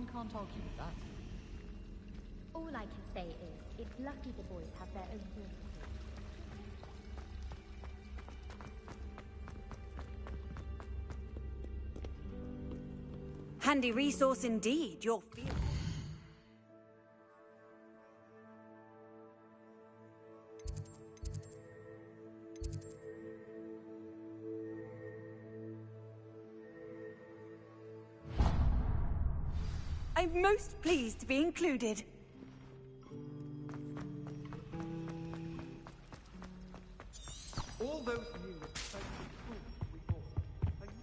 One can't argue with that. All I can say is, it's lucky the boys have their own water. Handy resource indeed, your field. I'm most pleased to be included. All those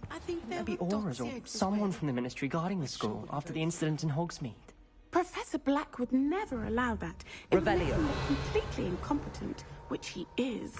I think there There'd be were auras or dossiers someone as well. from the Ministry guarding the school after the incident in Hogsmeade. Professor Black would never allow that. It would make Revelio. him look completely incompetent, which he is.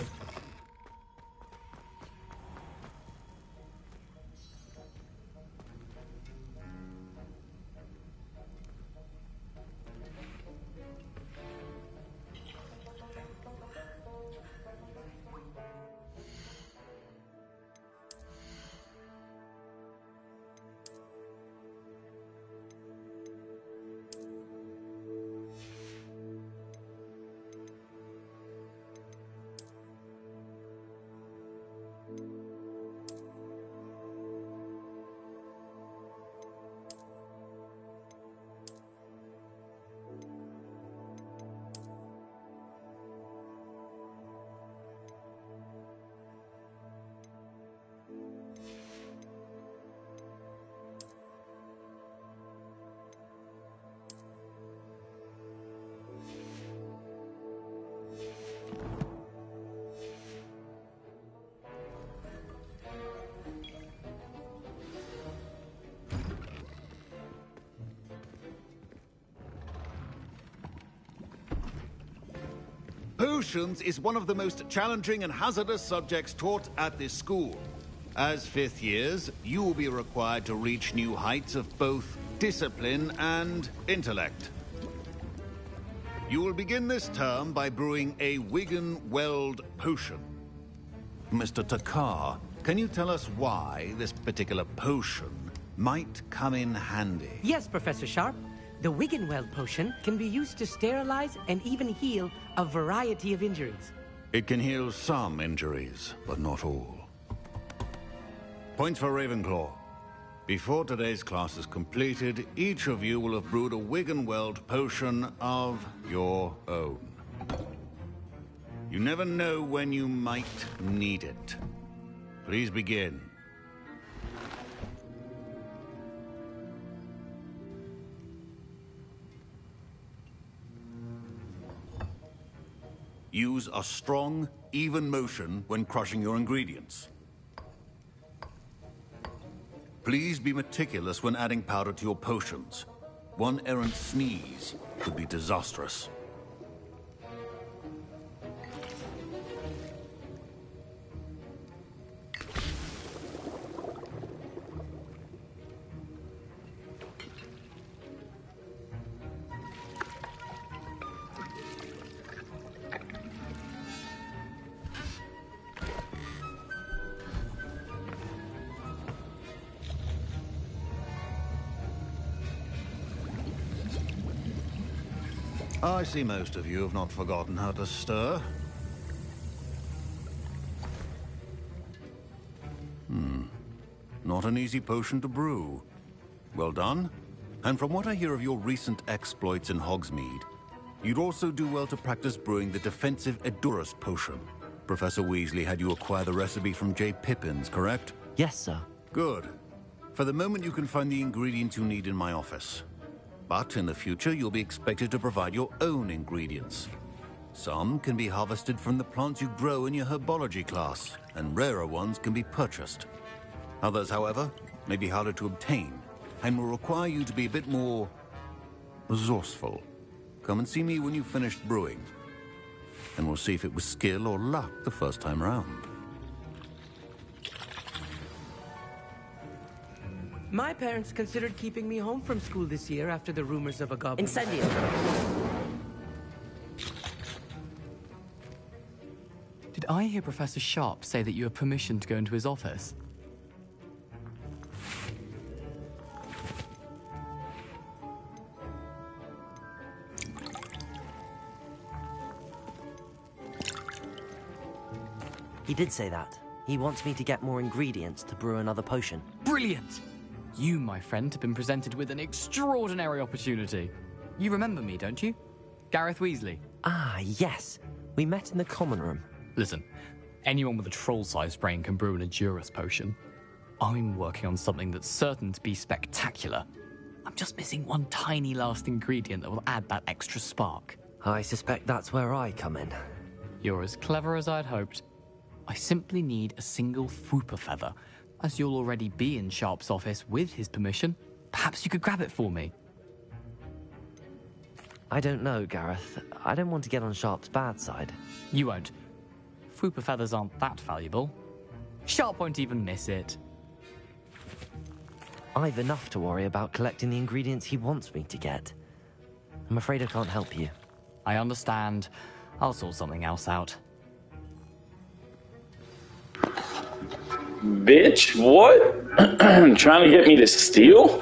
Potions is one of the most challenging and hazardous subjects taught at this school. As fifth years, you will be required to reach new heights of both discipline and intellect. You will begin this term by brewing a Wigan-Weld potion. Mr. Takar, can you tell us why this particular potion might come in handy? Yes, Professor Sharp. The Wigan-Weld potion can be used to sterilize and even heal a variety of injuries. It can heal some injuries, but not all. Points for Ravenclaw. Before today's class is completed, each of you will have brewed a Wigan-Weld potion of your own. You never know when you might need it. Please begin. Use a strong, even motion when crushing your ingredients. Please be meticulous when adding powder to your potions. One errant sneeze could be disastrous. I see most of you have not forgotten how to stir. Not an easy potion to brew. Well done. And from what I hear of your recent exploits in Hogsmeade, you'd also do well to practice brewing the defensive Edurus potion. Professor Weasley had you acquire the recipe from J. Pippins, correct? Yes, sir. Good. For the moment, you can find the ingredients you need in my office. But in the future, you'll be expected to provide your own ingredients. Some can be harvested from the plants you grow in your herbology class, and rarer ones can be purchased. Others, however, may be harder to obtain, and will require you to be a bit more resourceful. Come and see me when you've finished brewing, and we'll see if it was skill or luck the first time round. My parents considered keeping me home from school this year after the rumors of a goblin. Incendio. Did I hear Professor Sharp say that you have permission to go into his office? He did say that. He wants me to get more ingredients to brew another potion. Brilliant! You, my friend, have been presented with an extraordinary opportunity. You remember me, don't you? Gareth Weasley. Ah, yes. We met in the common room. Listen, anyone with a troll-sized brain can brew an Edurus potion. I'm working on something that's certain to be spectacular. I'm just missing one tiny last ingredient that will add that extra spark. I suspect that's where I come in. You're as clever as I'd hoped. I simply need a single Fwooper feather. As you'll already be in Sharp's office with his permission, perhaps you could grab it for me. I don't know, Gareth. I don't want to get on Sharp's bad side. You won't. Fwooper feathers aren't that valuable. Sharp won't even miss it. I've enough to worry about collecting the ingredients he wants me to get. I'm afraid I can't help you. I understand. I'll sort something else out. Bitch, what? Trying to get me to steal?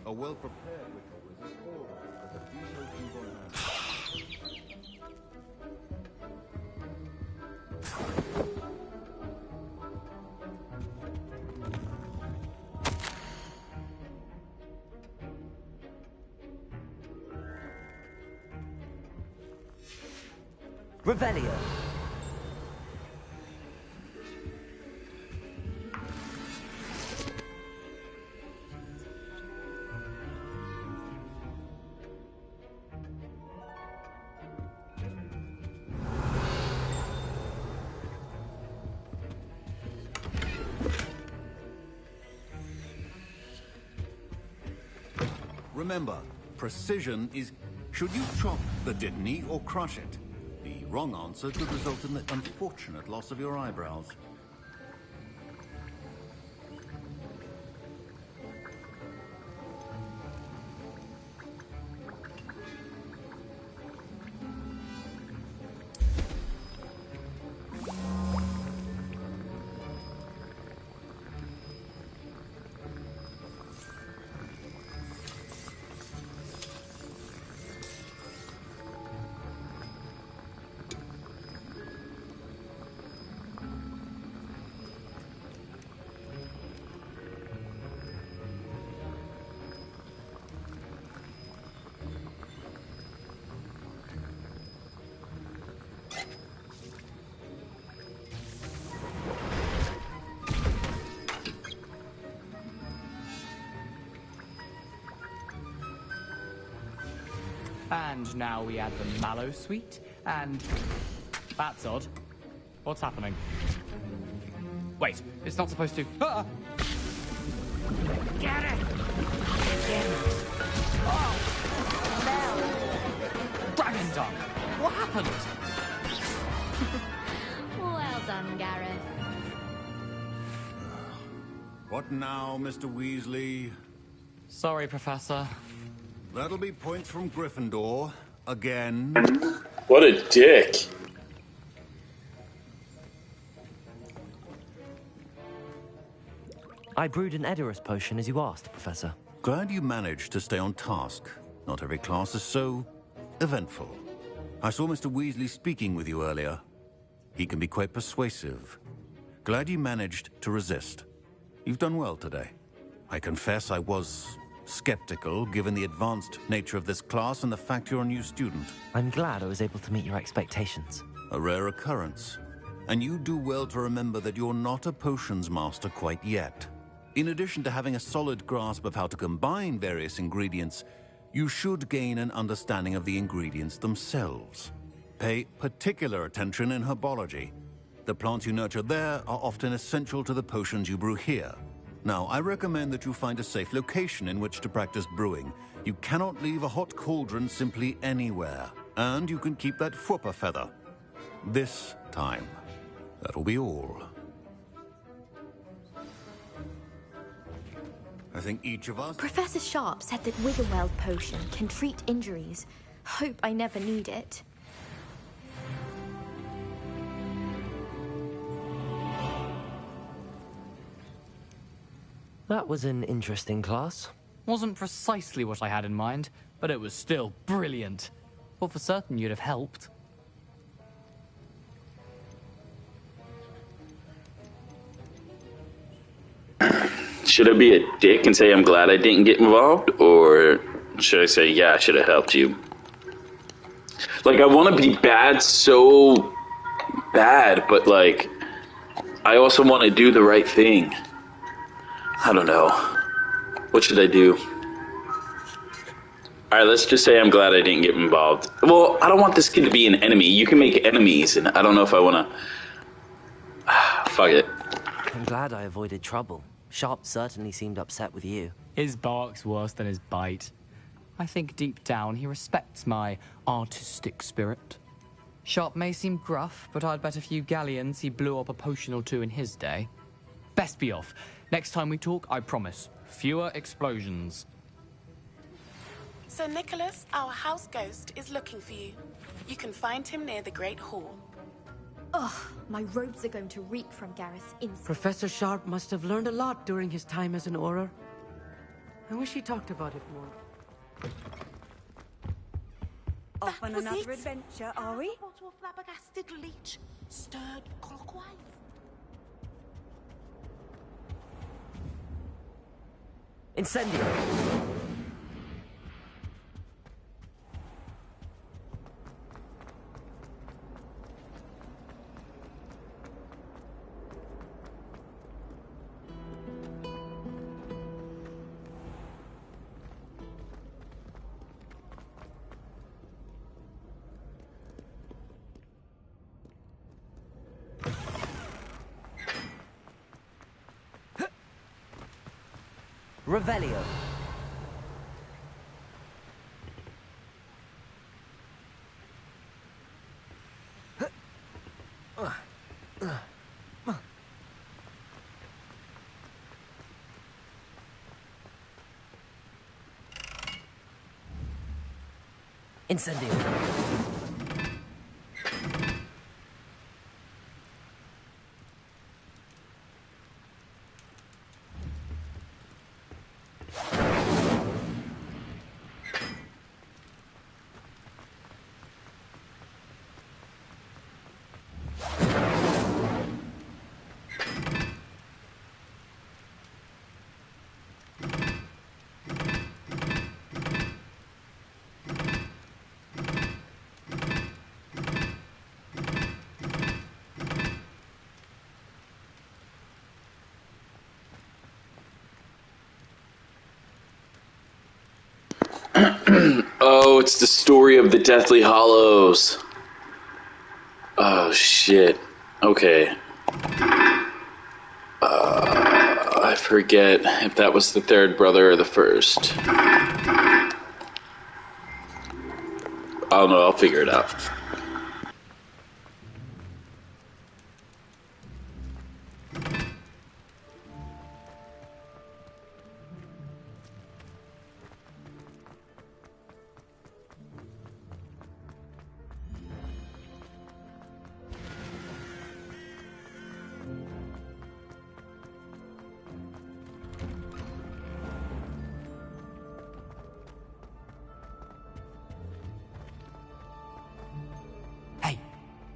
A well-prepared ritual is always a detailed move on hand. Revelio. Remember, precision is... Should you chop the Dittany or crush it? The wrong answer could result in the unfortunate loss of your eyebrows. And now we add the mallow sweet, and... That's odd. What's happening? Wait, it's not supposed to... Ah! Get it! Oh! No! Dragon Dung! What happened? Well done, Gareth. What now, Mr. Weasley? Sorry, Professor. That'll be points from Gryffindor. Again. What a dick. I brewed an Edurus potion as you asked, Professor. Glad you managed to stay on task. Not every class is so eventful. I saw Mr. Weasley speaking with you earlier. He can be quite persuasive. Glad you managed to resist. You've done well today. I confess I was skeptical, given the advanced nature of this class and the fact you're a new student. I'm glad I was able to meet your expectations. A rare occurrence. And you do well to remember that you're not a potions master quite yet. In addition to having a solid grasp of how to combine various ingredients, you should gain an understanding of the ingredients themselves. Pay particular attention in herbology. The plants you nurture there are often essential to the potions you brew here. Now, I recommend that you find a safe location in which to practice brewing. You cannot leave a hot cauldron simply anywhere. And you can keep that Fwooper feather. This time. That'll be all. I think each of us... Professor Sharp said that Wiggenweld potion can treat injuries. Hope I never need it. That was an interesting class. Wasn't precisely what I had in mind, but it was still brilliant. Well, for certain you'd have helped. Should I be a dick and say I'm glad I didn't get involved? Or should I say, yeah, I should have helped you? Like, I want to be bad so bad, but, like, I also want to do the right thing. I don't know. What should I do? Alright, let's just say I'm glad I didn't get involved. Well, I don't want this kid to be an enemy. You can make enemies, and I don't know if I want to... Fuck it. I'm glad I avoided trouble. Sharp certainly seemed upset with you. His bark's worse than his bite. I think deep down he respects my artistic spirit. Sharp may seem gruff, but I'd bet a few galleons he blew up a potion or two in his day. Best be off. Next time we talk, I promise, fewer explosions. Sir Nicholas, our house ghost, is looking for you. You can find him near the Great Hall. Ugh, my robes are going to reek from Gareth instantly. Professor Sharp must have learned a lot during his time as an Auror. I wish he talked about it more. Off on another adventure, are we? What a flabbergasted leech, stirred clockwise. Incendio! Revelio. Incendio. Oh, it's the story of the Deathly Hollows. Oh, shit. Okay. I forget if that was the third brother or the first. I don't know, I'll figure it out.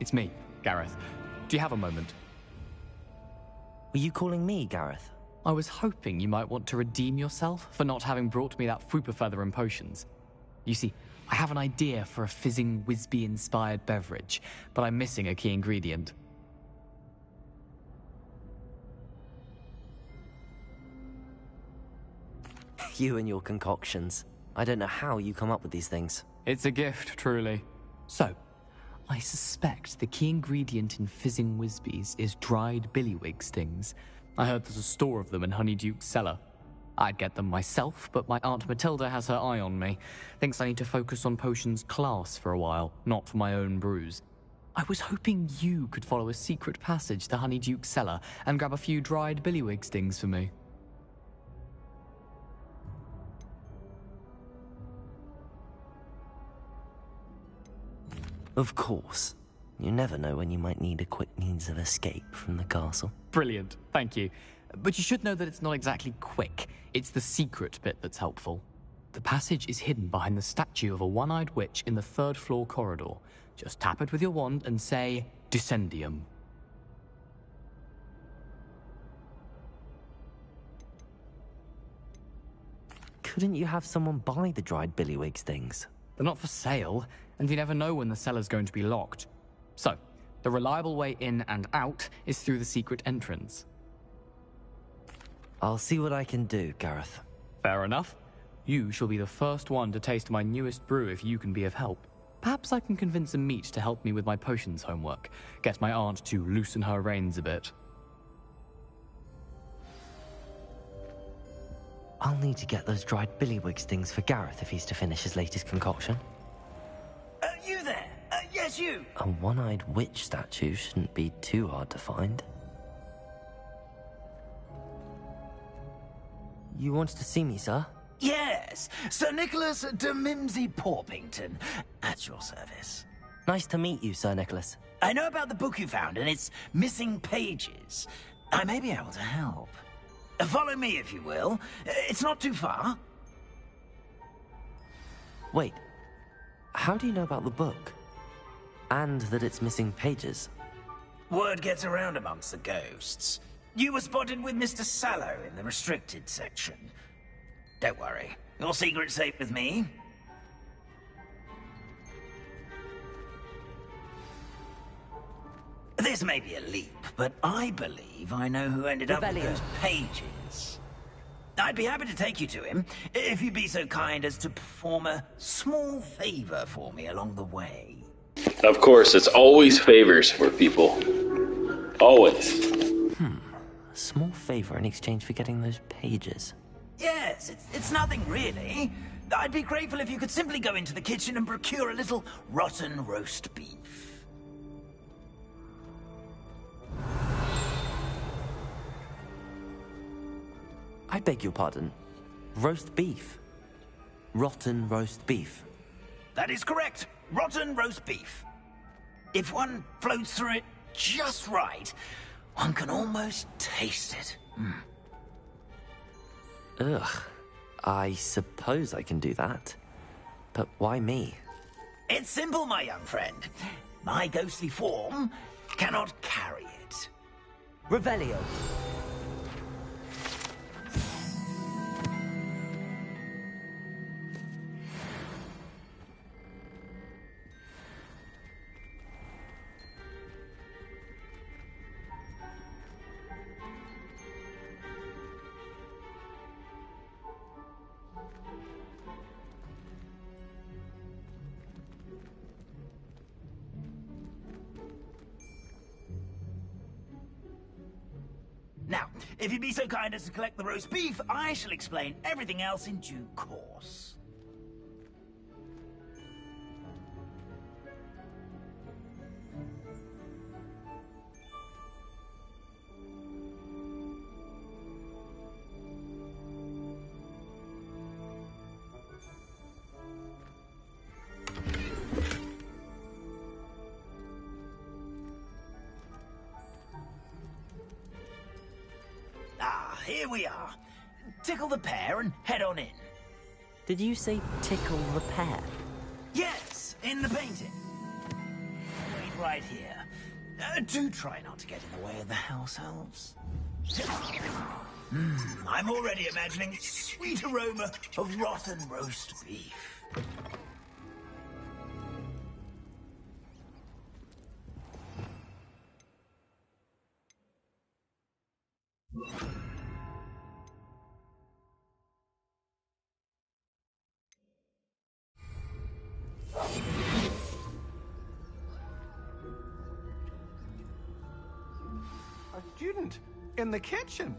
It's me, Gareth. Do you have a moment? Were you calling me, Gareth? I was hoping you might want to redeem yourself for not having brought me that Fooper feather and potions. You see, I have an idea for a fizzing Wisby-inspired beverage, but I'm missing a key ingredient. You and your concoctions. I don't know how you come up with these things. It's a gift, truly. So, I suspect the key ingredient in fizzing Wisbies is dried billywig stings. I heard there's a store of them in Honeyduke's cellar. I'd get them myself, but my Aunt Matilda has her eye on me. Thinks I need to focus on potions class for a while, not for my own brews. I was hoping you could follow a secret passage to Honeyduke's cellar and grab a few dried billywig stings for me. Of course. You never know when you might need a quick means of escape from the castle. Brilliant, thank you. but you should know that it's not exactly quick. It's the secret bit that's helpful. The passage is hidden behind the statue of a one-eyed witch in the 3rd floor corridor. Just tap it with your wand and say, Descendium. Couldn't you have someone buy the dried billywig's things? They're not for sale, and you never know when the cellar's going to be locked. So, the reliable way in and out is through the secret entrance. I'll see what I can do, Gareth. Fair enough. You shall be the first one to taste my newest brew if you can be of help. Perhaps I can convince a meat to help me with my potions homework. Get my aunt to loosen her reins a bit. I'll need to get those dried billywig's things for Gareth if he's to finish his latest concoction. You there? Yes, you! A one-eyed witch statue shouldn't be too hard to find. You wanted to see me, sir? Yes, Sir Nicholas de Mimsy Porpington, at your service. Nice to meet you, Sir Nicholas. I know about the book you found and its missing pages. I may be able to help. Follow me, if you will. It's not too far. Wait, how do you know about the book? And that it's missing pages? Word gets around amongst the ghosts. You were spotted with Mr. Sallow in the restricted section. Don't worry, your secret's safe with me. This may be a leap, but I believe I know who ended up with those pages. I'd be happy to take you to him, if you'd be so kind as to perform a small favor for me along the way. Of course, it's always favors for people. Always. A small favor in exchange for getting those pages. Yes, it's nothing really. I'd be grateful if you could simply go into the kitchen and procure a little rotten roast beef. I beg your pardon. Roast beef. Rotten roast beef. That is correct. Rotten roast beef. If one floats through it just right, one can almost taste it. Ugh. I suppose I can do that. But why me? It's simple, my young friend. My ghostly form cannot carry it. Revelio. Now, if you'd be so kind as to collect the roast beef, I shall explain everything else in due course. Here we are. Tickle the pear and head on in. Did you say tickle the pear? Yes, in the painting. Wait right here. Do try not to get in the way of the house elves. I'm already imagining sweet aroma of rotten roast beef. Student in the kitchen.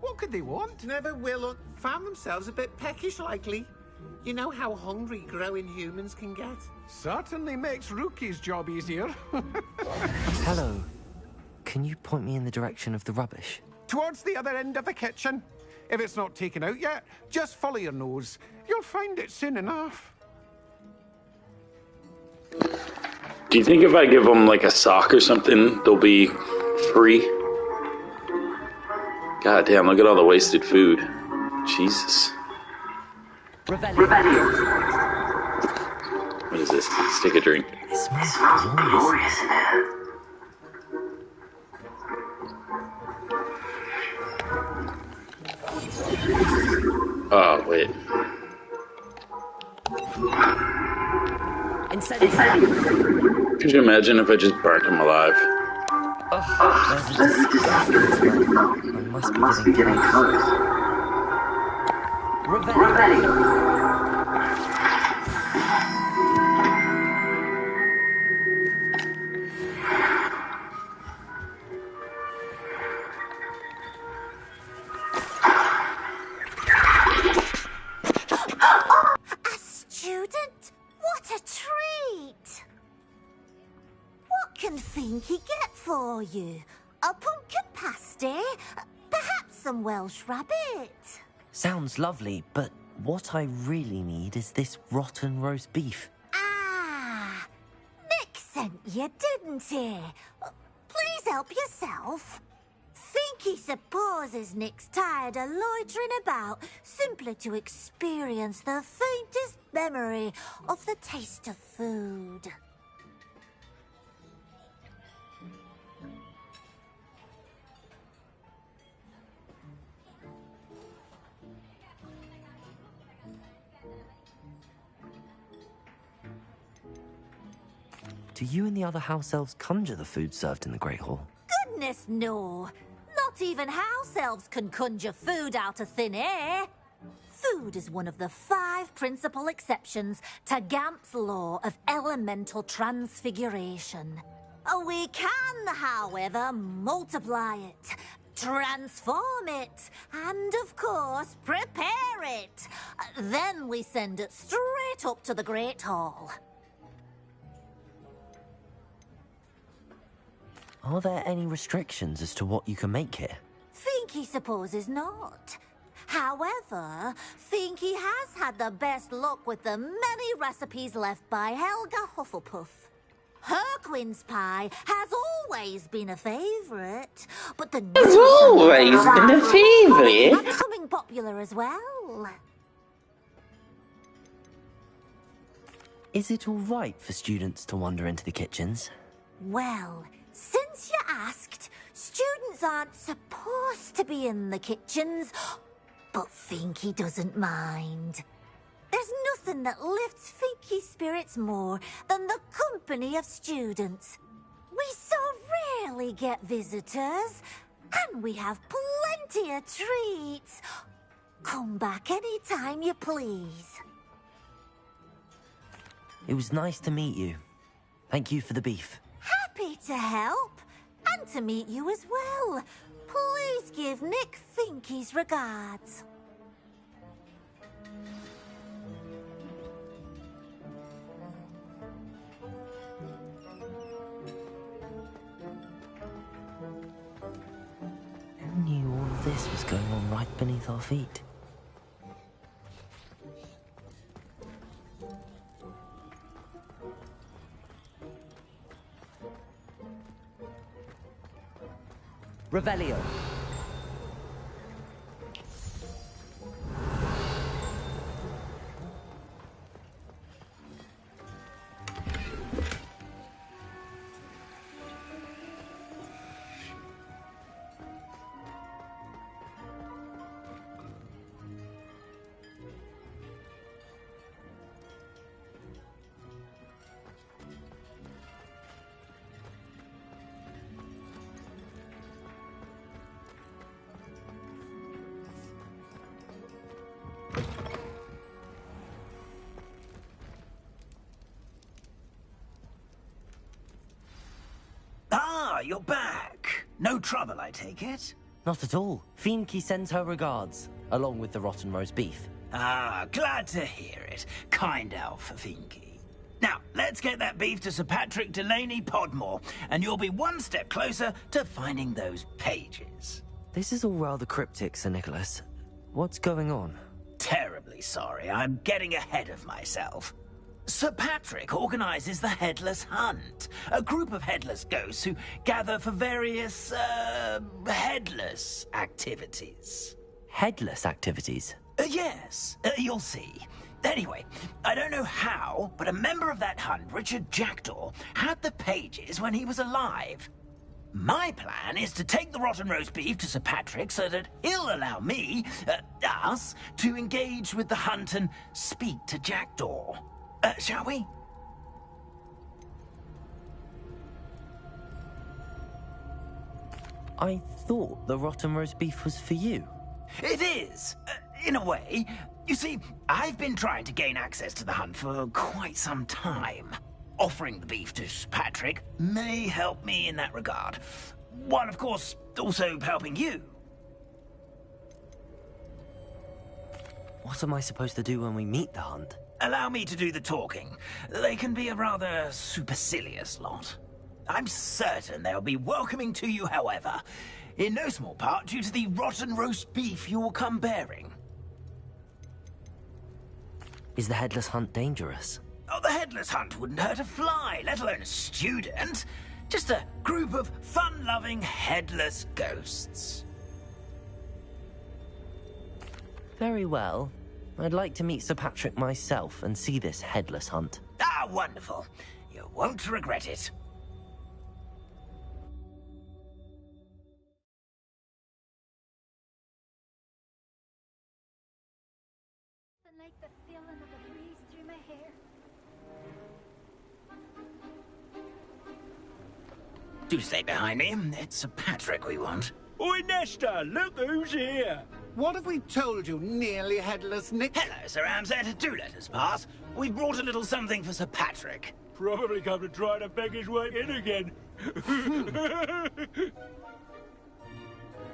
What could they want? Never will or found themselves a bit peckish likely. You know how hungry growing humans can get. Certainly makes Rookie's job easier. Hello. Can you point me in the direction of the rubbish? Towards the other end of the kitchen. If it's not taken out yet, just follow your nose. You'll find it soon enough. Do you think if I give them like a sock or something, they'll be free? God damn, look at all the wasted food. Jesus. Revelio. What is this? Let's take a drink. It smells glorious in here. Oh, wait. Could you imagine if I just burnt him alive? There's a disgusting smell. I must be getting close. Revelio. A student? What a treat! What can Finky get for you? A pumpkin pasty? Perhaps some Welsh rabbit? Sounds lovely, but what I really need is this rotten roast beef. Ah, Nick sent you, didn't he? Please help yourself. Finky supposes Nick's tired of loitering about simply to experience the faintest memory of the taste of food. Do you and the other house elves conjure the food served in the Great Hall? Goodness, no. Not even house elves can conjure food out of thin air. Food is one of the 5 principal exceptions to Gamp's law of elemental transfiguration. We can, however, multiply it, transform it, and, of course, prepare it. Then we send it straight up to the Great Hall. Are there any restrictions as to what you can make here? Finky supposes not. However, Finky has had the best luck with the many recipes left by Helga Hufflepuff. Her quince pie has always been a favourite, but the It's always been a favourite. are becoming popular as well. Is it all right for students to wander into the kitchens? Well, since you asked, students aren't supposed to be in the kitchens, but Finky doesn't mind. There's nothing that lifts Finky's spirits more than the company of students. We so rarely get visitors, and we have plenty of treats. Come back any time you please. It was nice to meet you. Thank you for the beef. Happy to help, and to meet you as well. Please give Nick Finky's regards. Who knew all of this was going on right beneath our feet? Revelio. You're back. No trouble, I take it? Not at all. Fienke sends her regards, along with the rotten roast beef. Ah, glad to hear it. Kind elf, Finky. Now, let's get that beef to Sir Patrick Delaney Podmore, and you'll be one step closer to finding those pages. This is all rather cryptic, Sir Nicholas. What's going on? Terribly sorry. I'm getting ahead of myself. Sir Patrick organises the Headless Hunt, a group of headless ghosts who gather for various, headless activities. Headless activities? Yes, you'll see. Anyway, I don't know how, but a member of that hunt, Richard Jackdaw, had the pages when he was alive. My plan is to take the rotten roast beef to Sir Patrick so that he'll allow me, us, to engage with the hunt and speak to Jackdaw. Shall we? I thought the rotten roast beef was for you. It is, in a way. You see, I've been trying to gain access to the hunt for quite some time. Offering the beef to Sir Patrick may help me in that regard. While, of course, also helping you. What am I supposed to do when we meet the hunt? Allow me to do the talking. They can be a rather supercilious lot. I'm certain they'll be welcoming to you, however, in no small part due to the rotten roast beef you'll come bearing. Is the Headless Hunt dangerous? Oh, the Headless Hunt wouldn't hurt a fly, let alone a student. Just a group of fun-loving headless ghosts. Very well. I'd like to meet Sir Patrick myself and see this Headless Hunt. Ah, wonderful. You won't regret it. Like the feeling of the breeze through my hair. Do stay behind me. It's Sir Patrick we want. Oi, Nesta, look who's here. What have we told you, nearly headless Nick? Hello, Sir Ramsay. Do let us pass. We've brought a little something for Sir Patrick. Probably come to try to beg his way in again.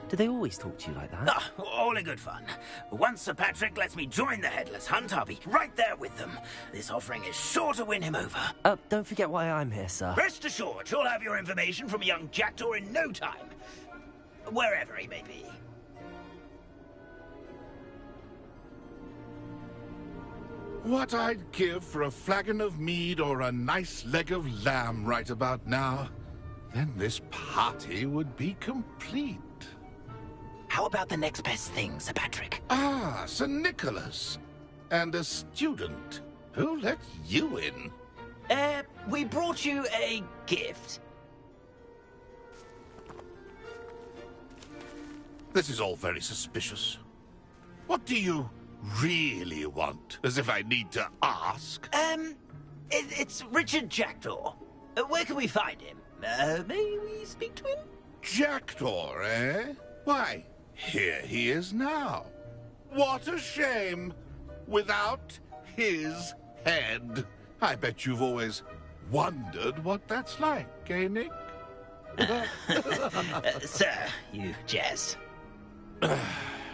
Do they always talk to you like that? Ah, all in good fun. Once Sir Patrick lets me join the Headless Hunt, I'll be right there with them. This offering is sure to win him over. Don't forget why I'm here, sir. Rest assured, you'll have your information from young Jackdaw in no time. Wherever he may be. What I'd give for a flagon of mead or a nice leg of lamb right about now. Then this party would be complete. How about the next best thing, Sir Patrick? Ah, Sir Nicholas. And a student. Who let you in? We brought you a gift. This is all very suspicious. What do you really want? As if I need to ask. It's Richard Jackdaw. Where can we find him? May we speak to him? Jackdaw, eh? Why, here he is now. What a shame. Without his head. I bet you've always wondered what that's like, eh, Nick? Sir, you jest.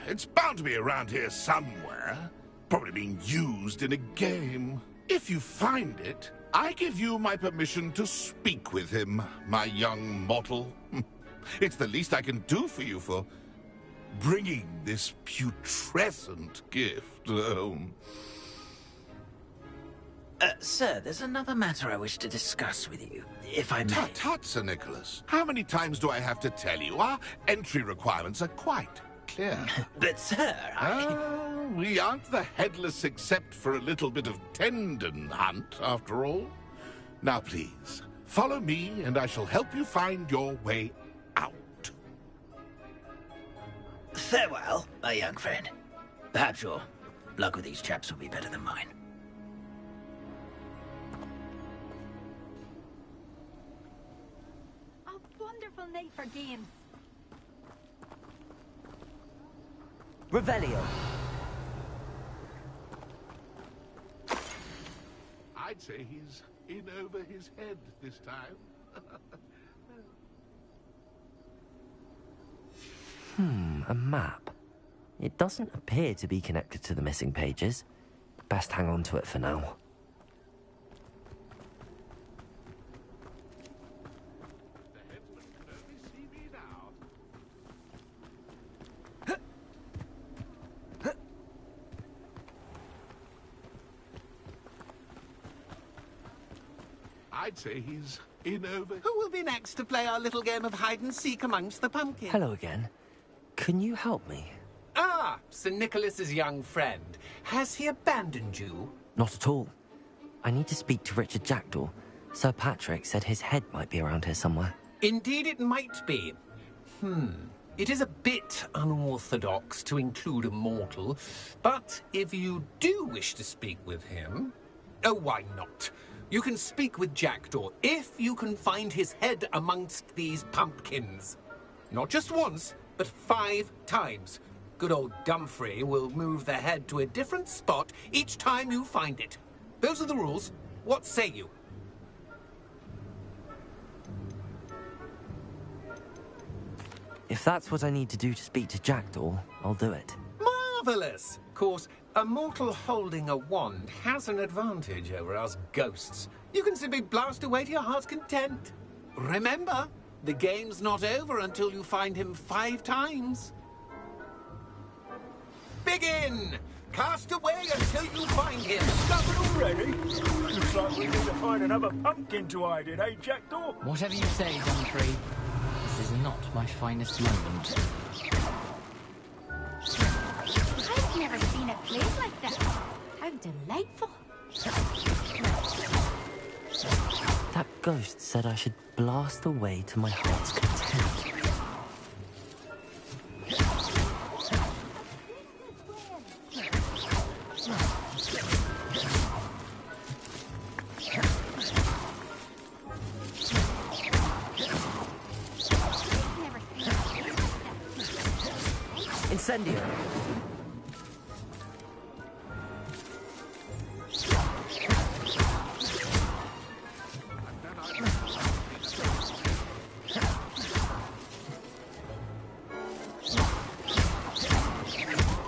It's bound to be around here somewhere. Probably being used in a game. If you find it, I give you my permission to speak with him, my young mortal. It's the least I can do for you for bringing this putrescent gift home. Sir, there's another matter I wish to discuss with you, if I may. Tut, Sir Nicholas. How many times do I have to tell you? Our entry requirements are quite clear. But, sir, we aren't the headless except for a little bit of tendon hunt, after all. Now, please, follow me, and I shall help you find your way out. Farewell, my young friend. Perhaps your luck with these chaps will be better than mine. A wonderful night for games. Revelio. I'd say he's in over his head this time. A map. It doesn't appear to be connected to the missing pages. Best hang on to it for now. I'd say he's in over. Who will be next to play our little game of hide and seek amongst the pumpkins? Hello again. Can you help me? Ah, Sir Nicholas's young friend. Has he abandoned you? Not at all. I need to speak to Richard Jackdaw. Sir Patrick said his head might be around here somewhere. Indeed it might be. It is a bit unorthodox to include a mortal, but if you do wish to speak with him... Oh, why not? You can speak with Jackdaw if you can find his head amongst these pumpkins. Not just once, but 5 times. Good old Dumfrey will move the head to a different spot each time you find it. Those are the rules. What say you? If that's what I need to do to speak to Jackdaw, I'll do it. Marvellous! Of course, a mortal holding a wand has an advantage over us ghosts. You can simply blast away to your heart's content. Remember, the game's not over until you find him 5 times. Begin! Cast away until you find him. Stuff it already? Looks like we need to find another pumpkin to hide in, eh, Jackdaw? Whatever you say, Dumfrey. This is not my finest moment. I've never seen a place like that. How delightful. That ghost said I should blast away to my heart's content. Incendio.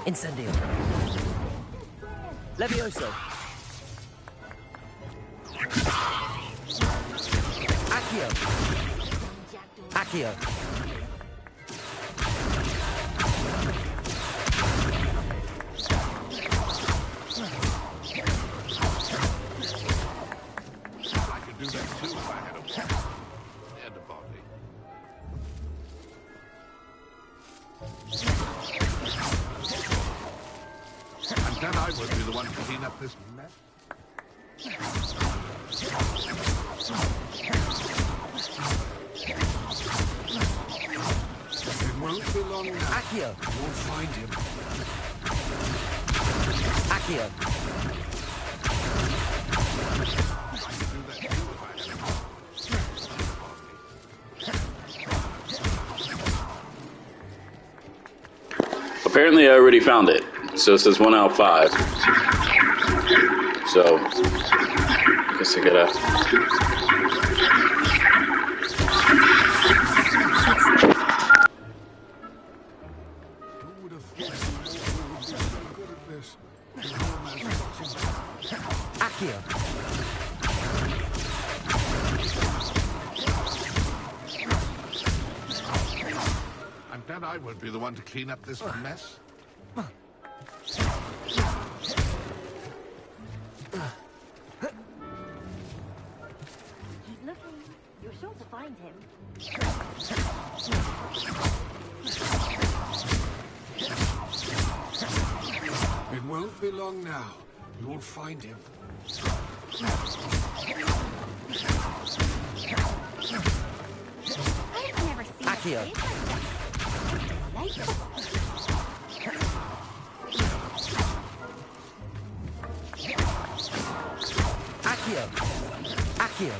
Incendio. Levioso. Accio. Accio. This mess. It won't be long now. Accio. We'll find him. Accio. Apparently I already found it. So it says 1 out of 5. So, I guess I gotta... Accio. I'm glad I won't be the one to clean up this mess. Keep looking. You're sure to find him. It won't be long now. You'll find him. I've never seen Accio. a place like that. Accio. Accio.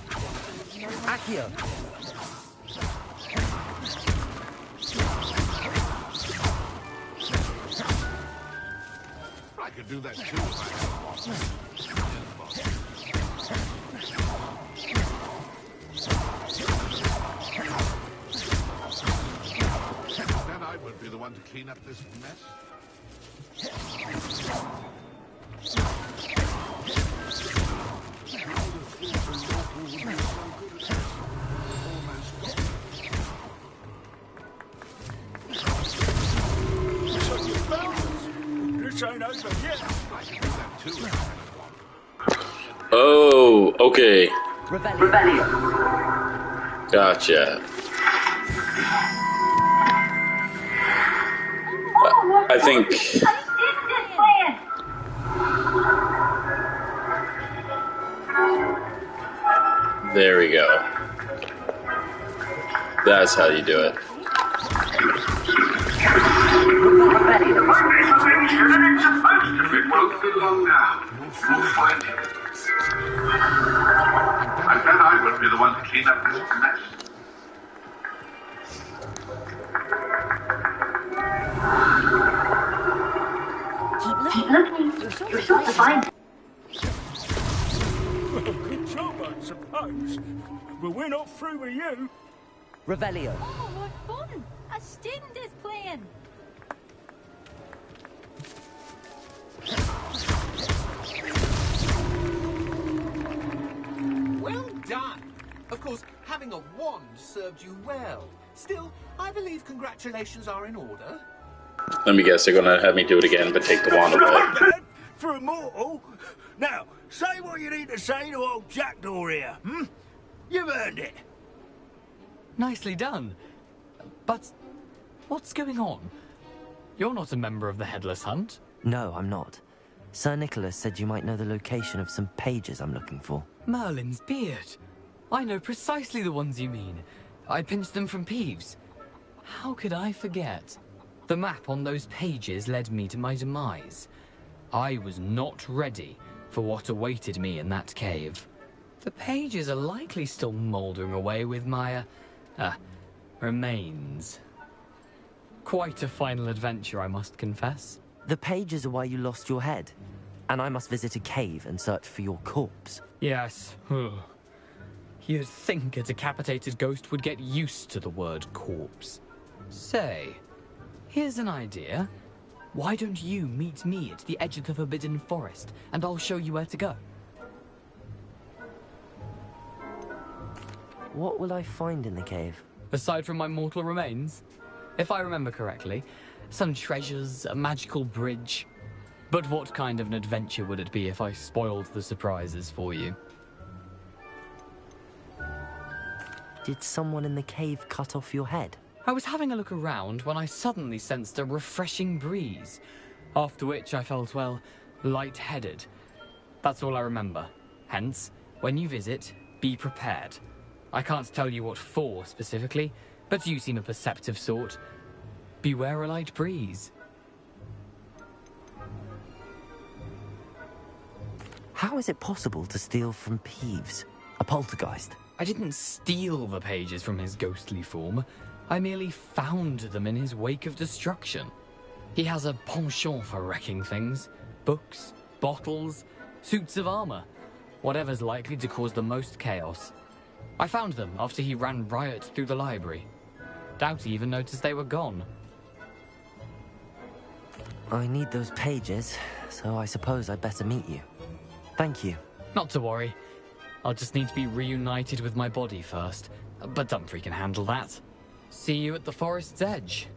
Accio. I could do that too if I had Then I won't be the one to clean up this mess. This ain't over yet. Oh, okay. Rebellion. Gotcha. I think. There we go. That's how you do it. I bet I will be the one to clean up this mess. Keep looking. You're sure to find. Well, good job, I suppose. But we're not through with you. Revelio. Oh, what fun! A student is playing. Well done. Of course, having a wand served you well. Still, I believe congratulations are in order. Let me guess, they're gonna have me do it again, but take the wand away. For a mortal. Now, say what you need to say to old Jackdaw here, hmm? You've earned it. Nicely done. But what's going on? You're not a member of the Headless Hunt. No, I'm not. Sir Nicholas said you might know the location of some pages I'm looking for. Merlin's beard. I know precisely the ones you mean. I pinched them from Peeves. How could I forget? The map on those pages led me to my demise. I was not ready for what awaited me in that cave. The pages are likely still mouldering away with my, remains. Quite a final adventure, I must confess. The pages are why you lost your head, and I must visit a cave and search for your corpse. Yes. You'd think a decapitated ghost would get used to the word corpse. Say, here's an idea. Why don't you meet me at the edge of the Forbidden Forest, and I'll show you where to go? What will I find in the cave? Aside from my mortal remains, if I remember correctly, some treasures, a magical bridge. But what kind of an adventure would it be if I spoiled the surprises for you? Did someone in the cave cut off your head? I was having a look around when I suddenly sensed a refreshing breeze, after which I felt, well, lightheaded. That's all I remember. Hence, when you visit, be prepared. I can't tell you what for specifically, but you seem a perceptive sort. Beware a light breeze. How is it possible to steal from Peeves, a poltergeist? I didn't steal the pages from his ghostly form. I merely found them in his wake of destruction. He has a penchant for wrecking things. Books, bottles, suits of armor. Whatever's likely to cause the most chaos. I found them after he ran riot through the library. Doubt he even noticed they were gone. I need those pages, so I suppose I'd better meet you. Thank you. Not to worry. I'll just need to be reunited with my body first. But Dumfries can handle that. See you at the forest's edge.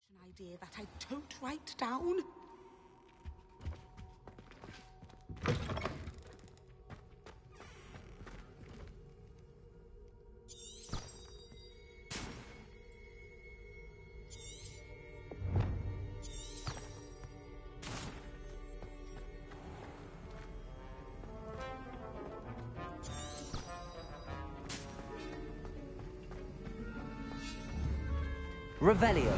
An idea that I don't write down. Revelio.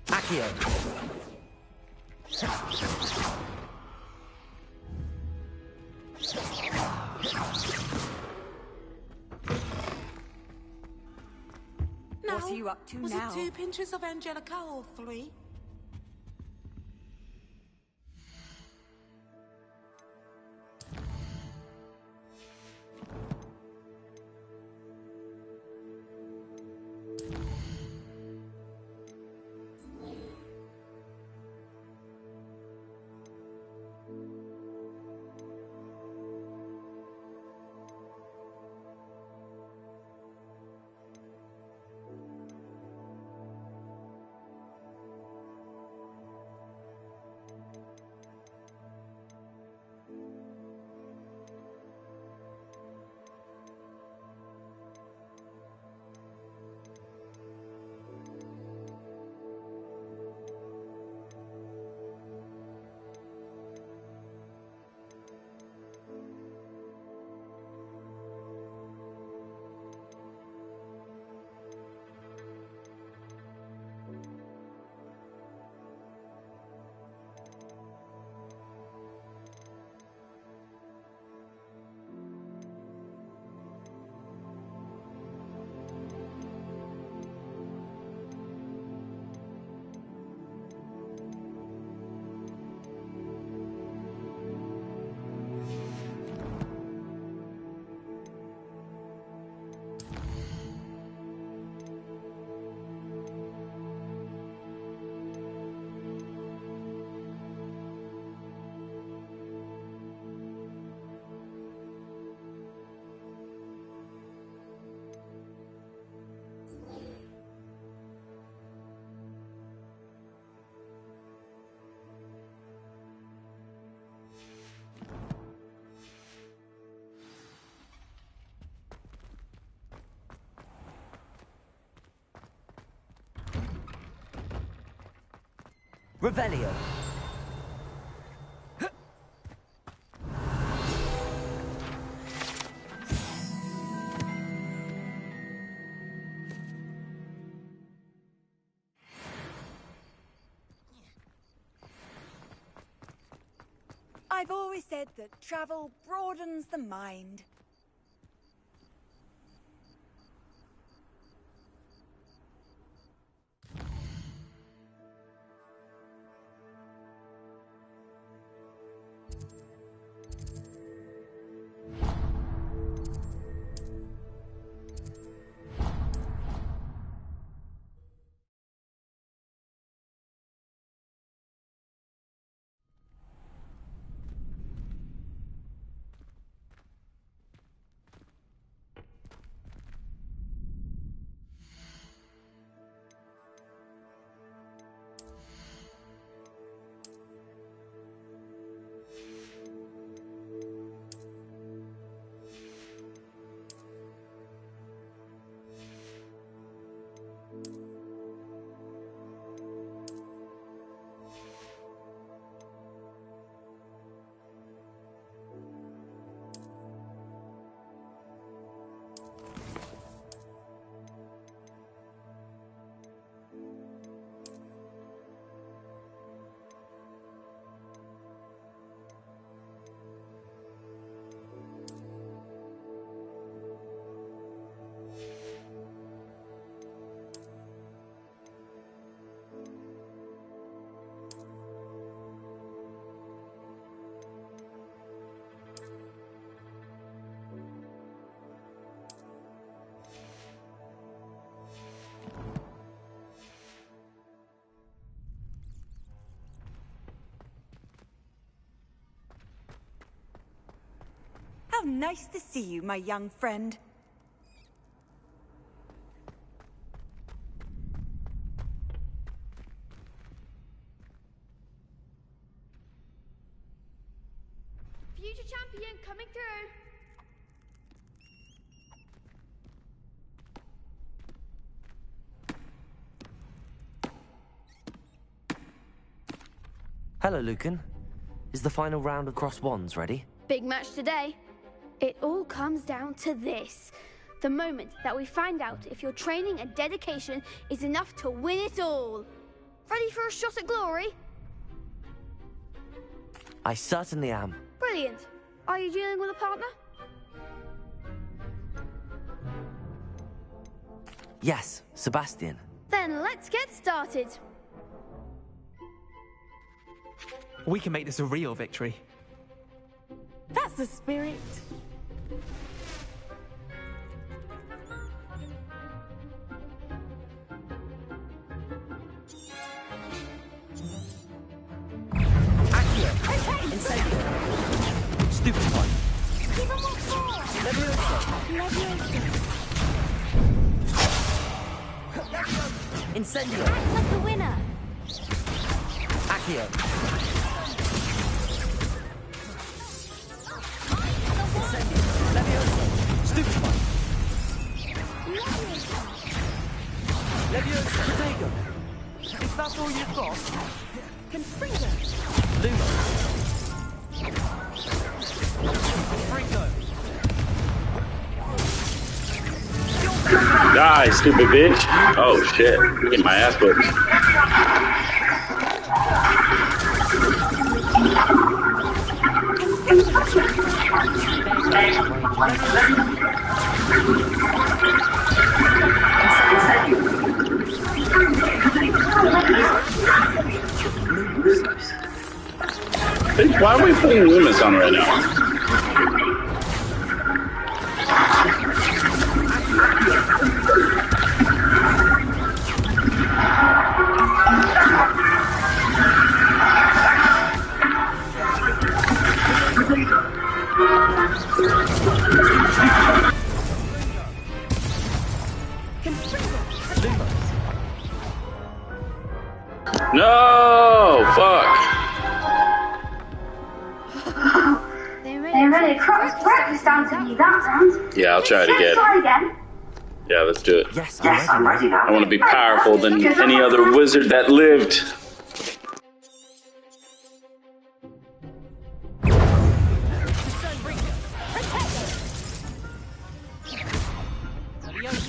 Accio. What are you up to was now? Was it 2 pinches of Angelica or 3? Revelio. I've always said that travel broadens the mind. Nice to see you, my young friend. Future champion coming through. Hello, Lucan. Is the final round of Cross Wands ready? Big match today. It all comes down to this. The moment that we find out if your training and dedication is enough to win it all. Ready for a shot at glory? I certainly am. Brilliant. Are you dealing with a partner? Yes, Sebastian. Then let's get started. We can make this a real victory. That's the spirit. Stupid one. Give him what for? Incendio. Act like the winner. Accio. Incendio. Levioso. Stupid one. Levioso. Protego. Is that all you've got? Confringo. Lumo. Die, stupid bitch. Oh shit. Get my ass whipped. Why are we putting Loomis on right now? No, fuck. They really crossed breakfast down to me that round. Yeah, I'll try it again. Yeah, let's do it. Yes, I'm ready now. I want to be powerful than any other wizard that lived.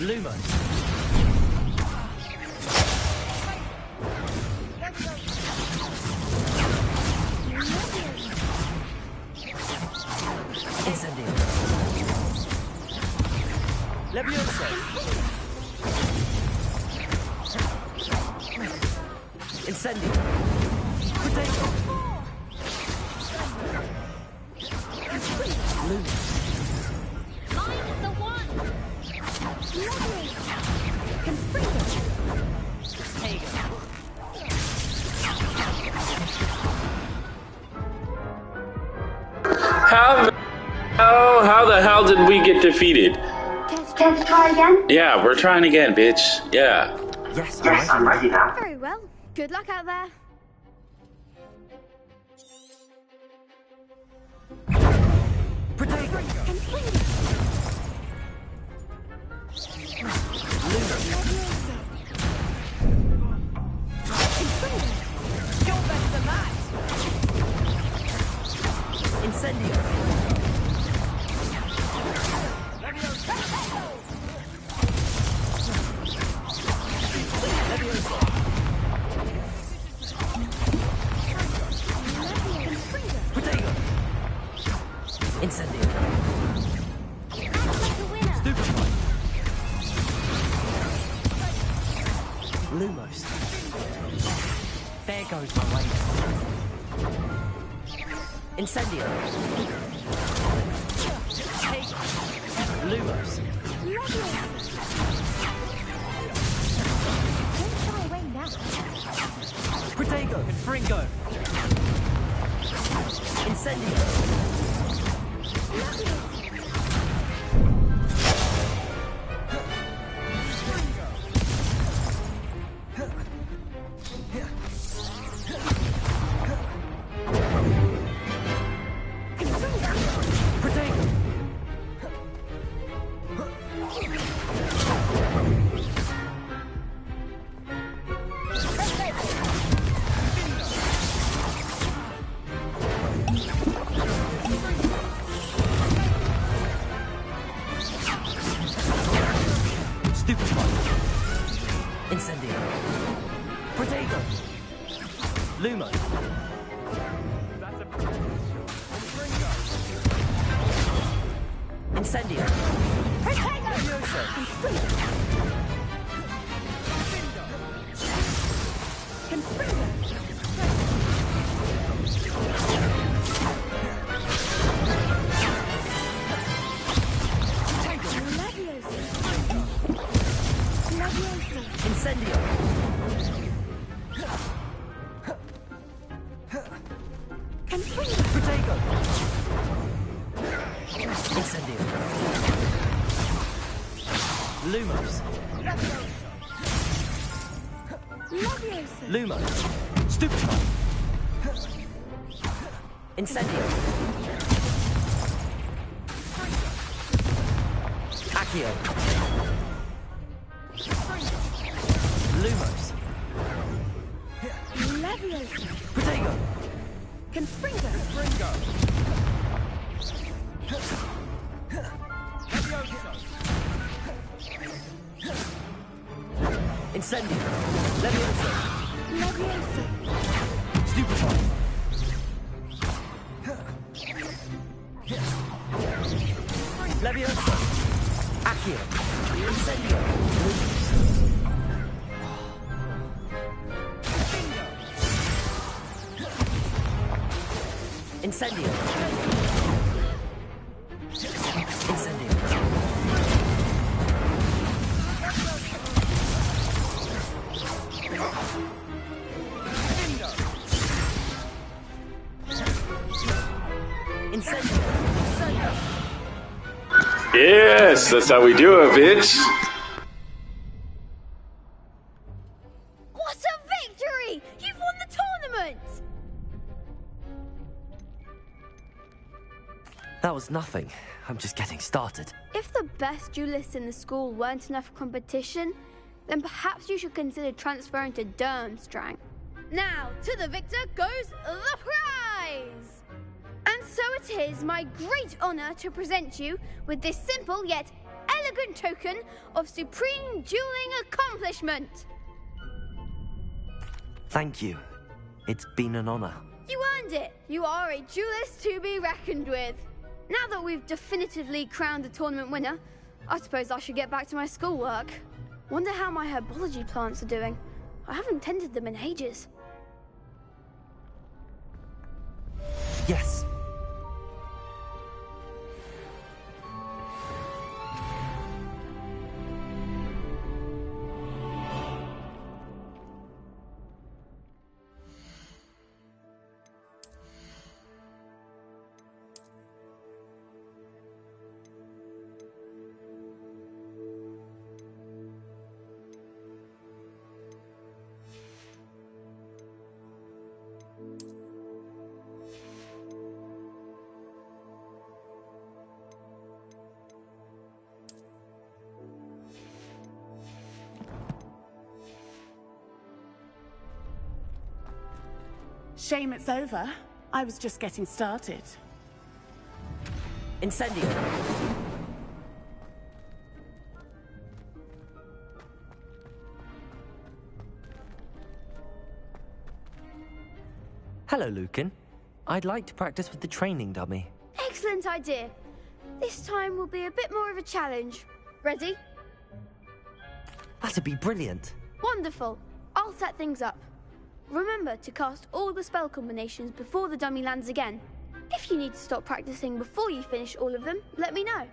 Lumo. Incendio. Levioso. Incendio. Protego. Lumo. Find the one. How the hell did we get defeated? Care to try again? Yeah, we're trying again, bitch. Yeah. Yes, I'm ready now. Very well. Good luck out there. Protego. You're better than that. Incendio. Protego. Incendio. Stupid one. Lumos. There goes my way. Incendio. Lumos. Protego. Fringo. Incendio. Protego! Lumo! Incendio! Levioso! Incendio! Protego! Incendio! Lumos! Lumo! Stupefy! Incendio! Accio! Lumos! Leviosa. Protego! Confringo. Incendio! Levioso! Leviosa. Stupefy! Levioso! Accio! Incendio! Incendio! Incendio! Incendio! Yes, that's how we do it, bitch. What a victory! You've won the tournament! That was nothing. I'm just getting started. If the best duelists in the school weren't enough for competition, then perhaps you should consider transferring to Durmstrang. Now, to the victor goes the prize! And so it is my great honor to present you with this simple yet elegant token of supreme dueling accomplishment. Thank you. It's been an honor. You earned it. You are a duelist to be reckoned with. Now that we've definitively crowned the tournament winner, I suppose I should get back to my schoolwork. Wonder how my herbology plants are doing. I haven't tended them in ages. Yes. Shame it's over. I was just getting started. Incendio! Hello, Lucan. I'd like to practice with the training dummy. Excellent idea. This time will be a bit more of a challenge. Ready? That'd be brilliant. Wonderful. I'll set things up. Remember to cast all the spell combinations before the dummy lands again. If you need to stop practicing before you finish all of them, let me know.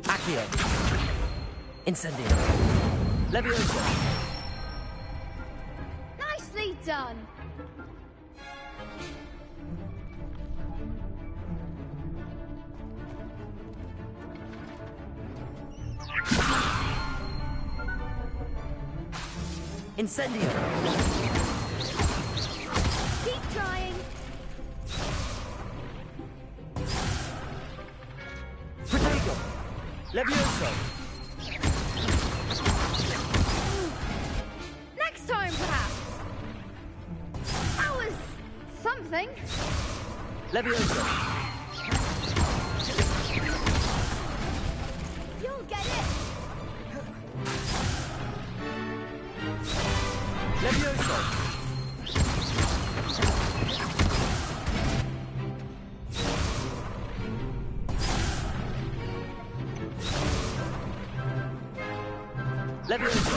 Accio! Incendio! Levioso! Nicely done! Incendio! Keep trying! Protego! Levioso! Next time, perhaps! That was something. Levioso! You'll get it! Levioso! Levioso!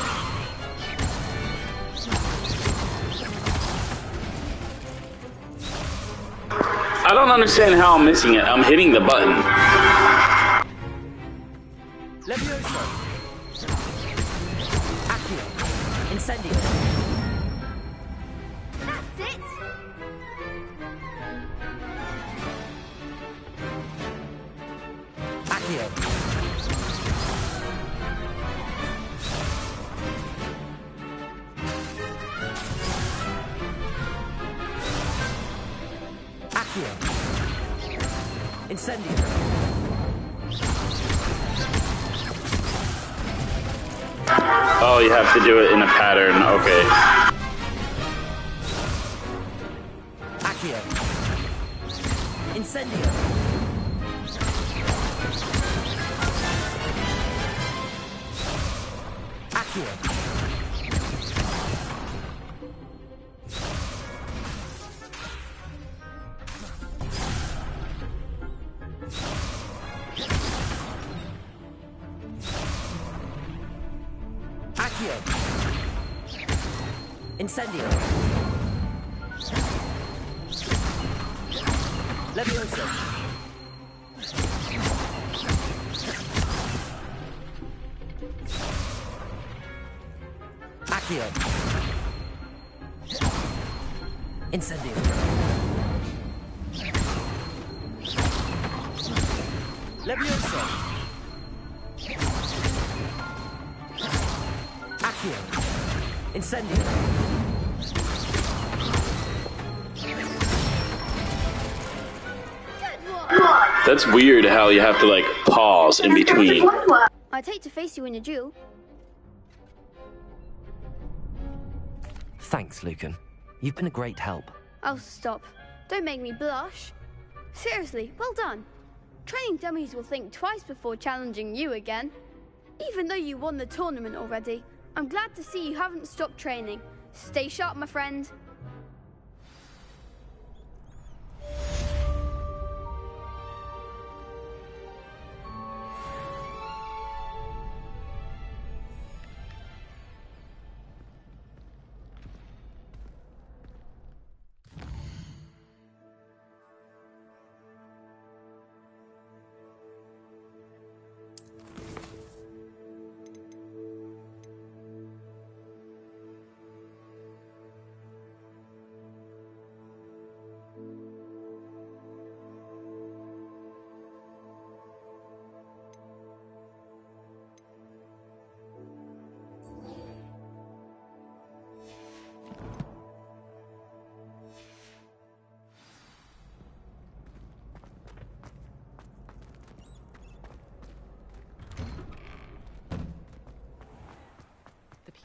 I don't understand how I'm missing it. I'm hitting the button. Levioso! Accio! Incendio! That's it! Accio! Accio! Incendio! Oh, you have to do it in a pattern. Okay. Accio! Incendio! Accio! Accio! Incendio! Levioso! Accio! Incendio! Levioso! Accio! Incendio! That's weird how you have to like pause in between. I'd hate to face you in a duel. Thanks, Lucan. You've been a great help. Oh, stop. Don't make me blush. Seriously, well done. Training dummies will think twice before challenging you again. Even though you won the tournament already, I'm glad to see you haven't stopped training. Stay sharp, my friend.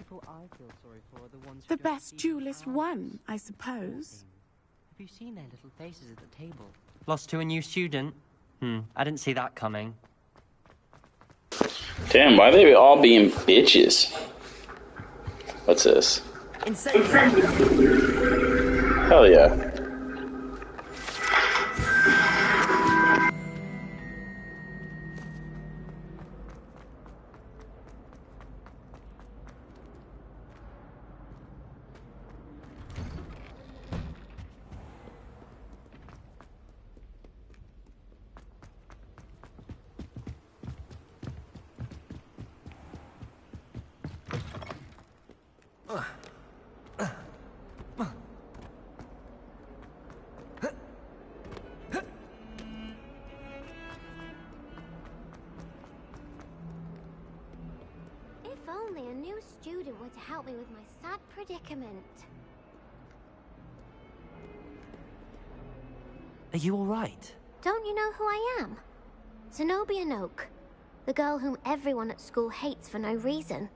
people I feel sorry for are the ones The who don't best see duelist how won, I suppose. Have you seen their little faces at the table? Lost to a new student? I didn't see that coming. Damn, why are they all being bitches? What's this? Hell yeah. If only a new student were to help me with my sad predicament. Are you all right? Don't you know who I am? Zenobia Noak, the girl whom everyone at school hates for no reason.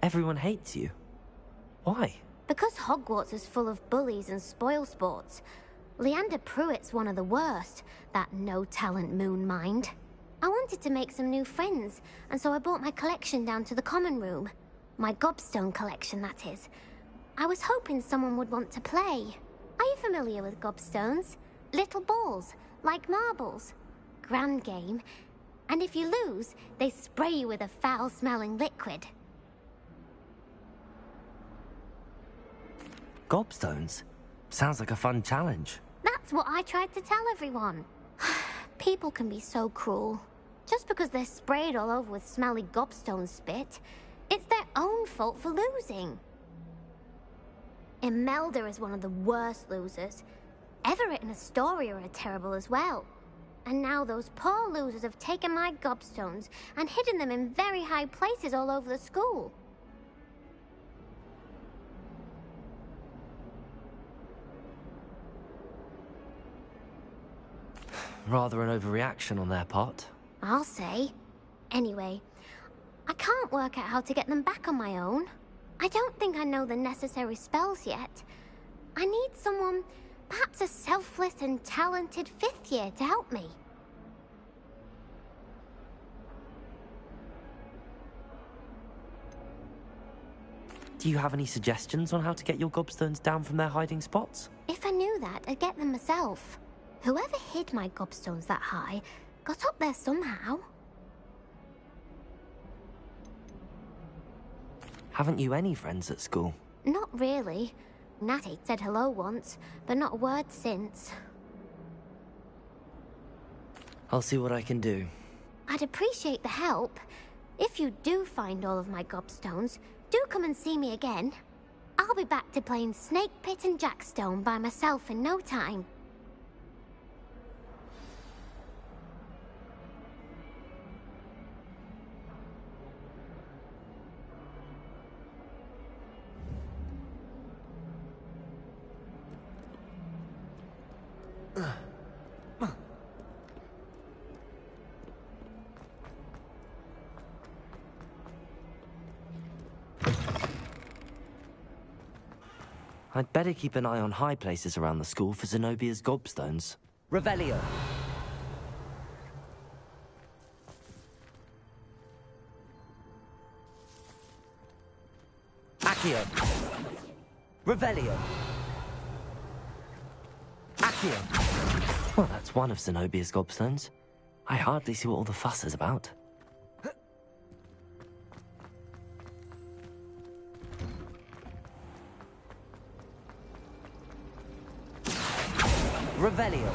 Everyone hates you. Why? Because Hogwarts is full of bullies and spoilsports. Leander Pruitt's one of the worst, that no-talent moon mind. I wanted to make some new friends, and so I brought my collection down to the common room. My gobstone collection, that is. I was hoping someone would want to play. Are you familiar with gobstones? Little balls, like marbles. Grand game. And if you lose, they spray you with a foul-smelling liquid. Gobstones? Sounds like a fun challenge. That's what I tried to tell everyone. People can be so cruel. Just because they're sprayed all over with smelly gobstone spit, it's their own fault for losing. Imelda is one of the worst losers. Everett and Astoria are terrible as well. And now those poor losers have taken my gobstones and hidden them in very high places all over the school. Rather an overreaction on their part. I'll say. Anyway, I can't work out how to get them back on my own. I don't think I know the necessary spells yet. I need someone, perhaps a selfless and talented 5th year to help me. Do you have any suggestions on how to get your gobstones down from their hiding spots? If I knew that, I'd get them myself. Whoever hid my gobstones that high got up there somehow. Haven't you any friends at school? Not really. Natty said hello once, but not a word since. I'll see what I can do. I'd appreciate the help. If you do find all of my gobstones, do come and see me again. I'll be back to playing Snake Pit and Jackstone by myself in no time. I'd better keep an eye on high places around the school for Zenobia's gobstones. Revelio. Accio. Revelio. Accio. Well, that's one of Zenobia's gobstones. I hardly see what all the fuss is about. Revelio.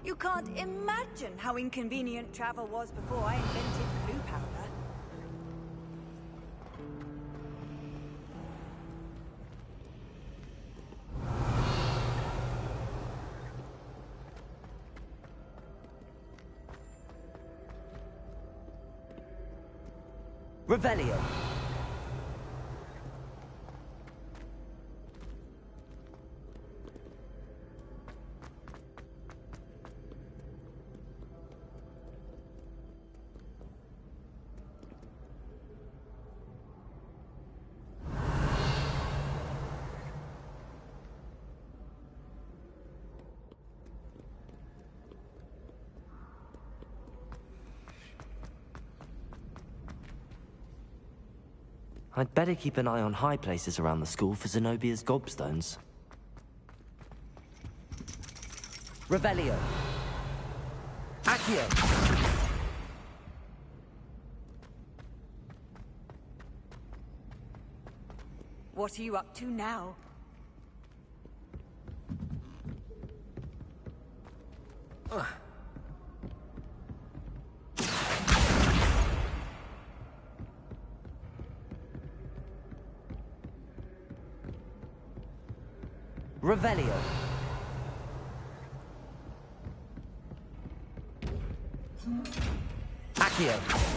You can't imagine how inconvenient travel was before I invented blue powder. Revelio. I'd better keep an eye on high places around the school for Zenobia's gobstones. Revelio. Accio. What are you up to now? Revelio. Accio.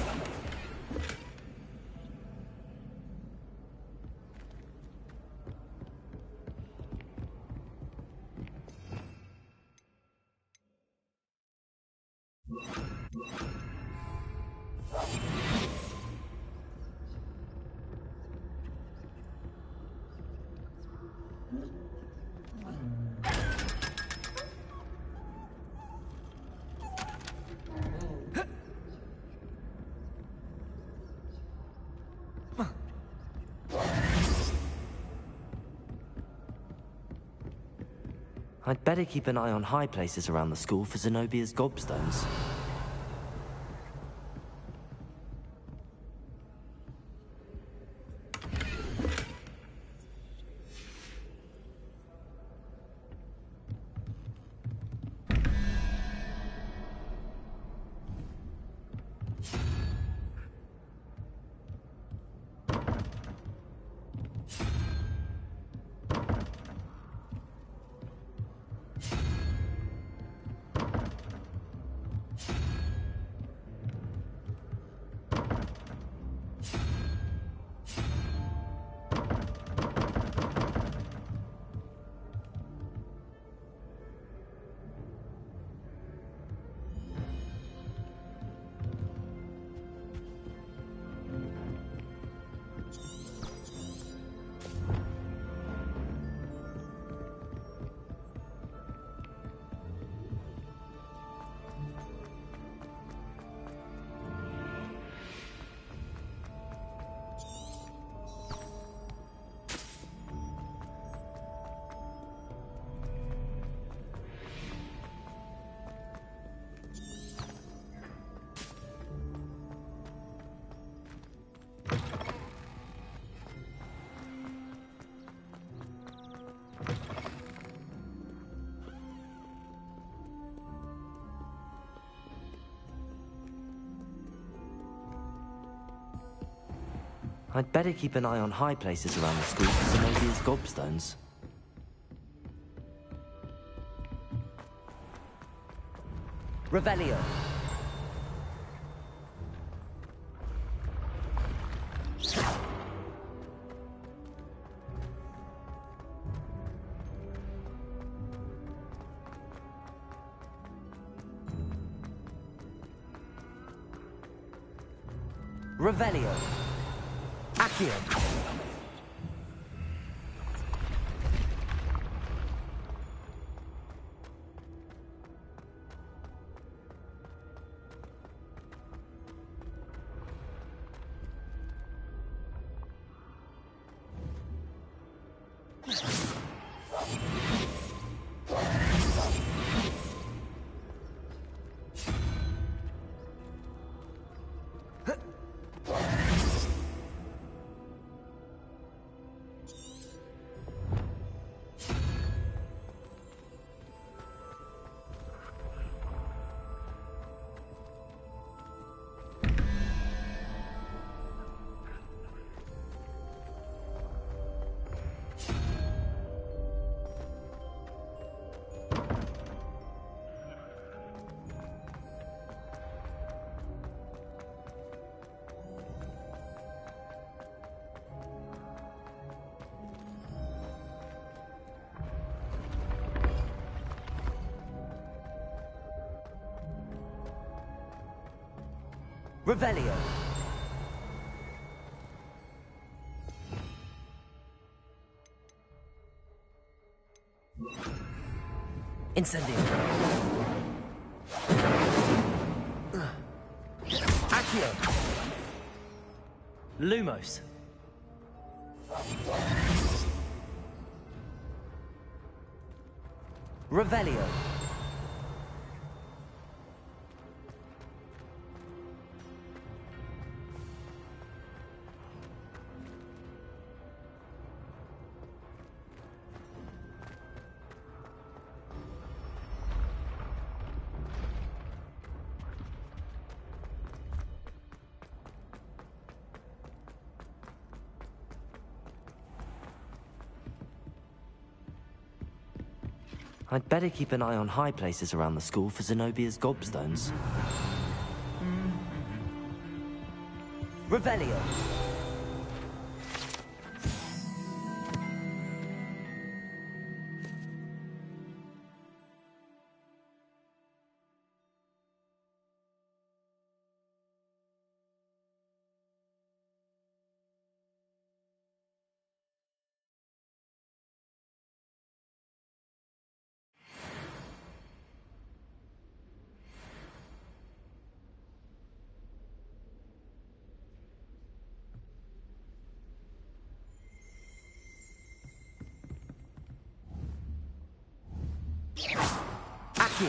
I'd better keep an eye on high places around the school for Zenobia's gobstones. I'd better keep an eye on high places around the school for Zenobia's gobstones. Revelio. Revelio. Accio. Revelio. Incendio. Accio. Lumos. Revelio. I'd better keep an eye on high places around the school for Zenobia's gobstones. Revelio. Accio.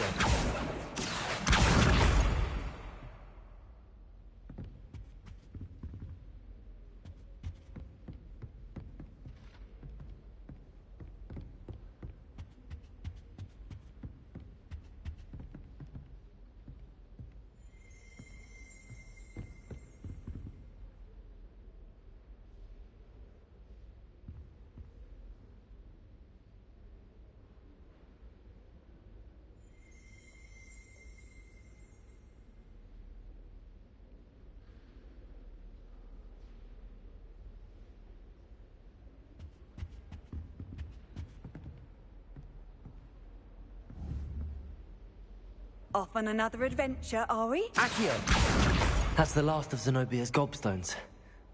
Off on another adventure, are we? Accio! That's the last of Zenobia's gobstones.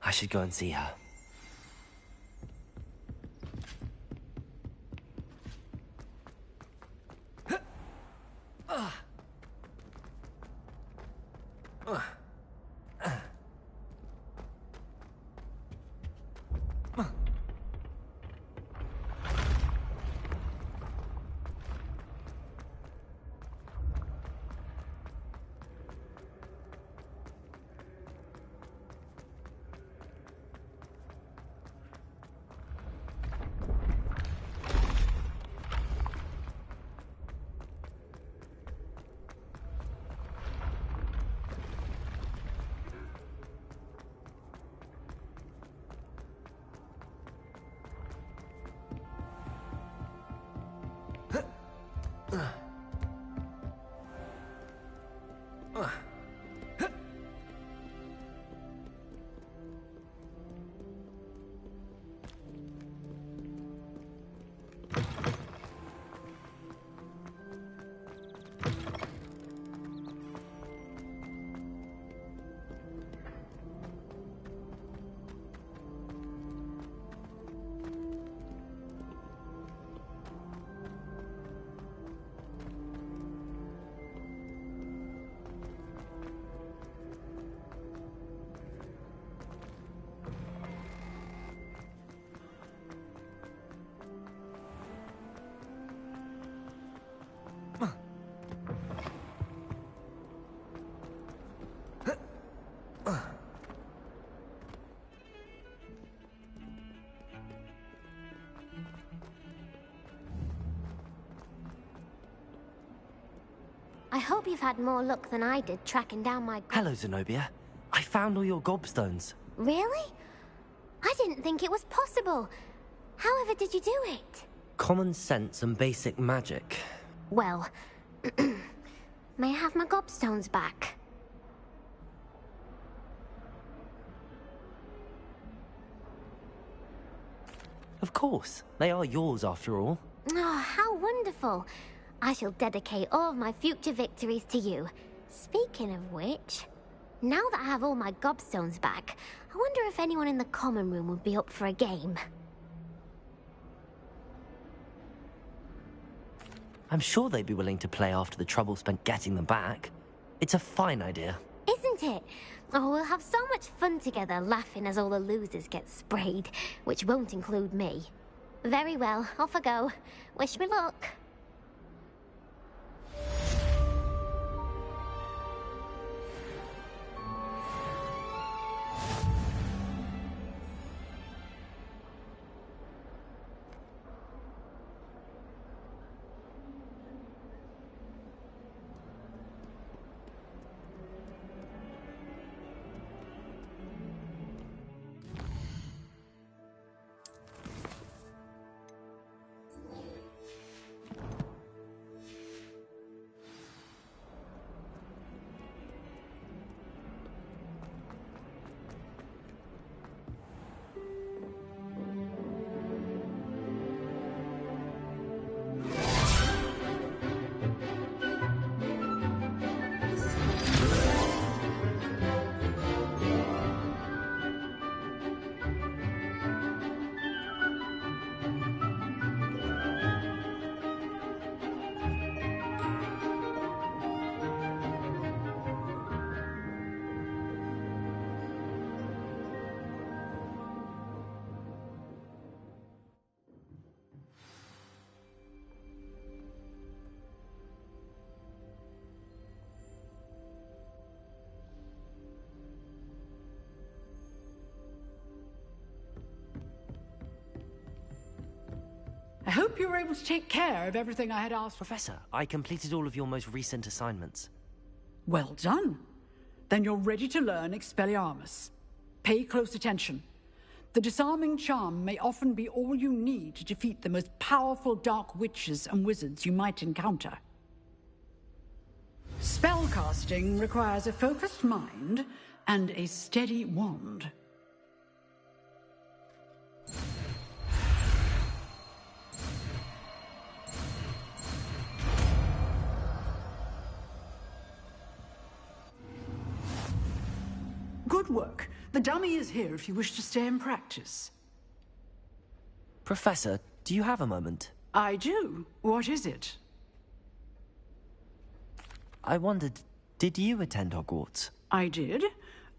I should go and see her. I hope you've had more luck than I did tracking down my... Hello, Zenobia. I found all your gobstones. Really? I didn't think it was possible. However did you do it? Common sense and basic magic. Well, may I have my gobstones back? Of course. They are yours, after all. Oh, how wonderful. I shall dedicate all of my future victories to you. Speaking of which, now that I have all my gobstones back, I wonder if anyone in the common room would be up for a game. I'm sure they'd be willing to play after the trouble spent getting them back. It's a fine idea. Isn't it? Oh, we'll have so much fun together, laughing as all the losers get sprayed, which won't include me. Very well, off I go. Wish me luck. hope you were able to take care of everything I had asked. Professor, I completed all of your most recent assignments. Well done. Then you're ready to learn Expelliarmus. Pay close attention. The disarming charm may often be all you need to defeat the most powerful dark witches and wizards you might encounter. Spellcasting requires a focused mind and a steady wand. Good work. The dummy is here if you wish to stay and practice. Professor, do you have a moment? I do. What is it? I wondered, did you attend Hogwarts? I did.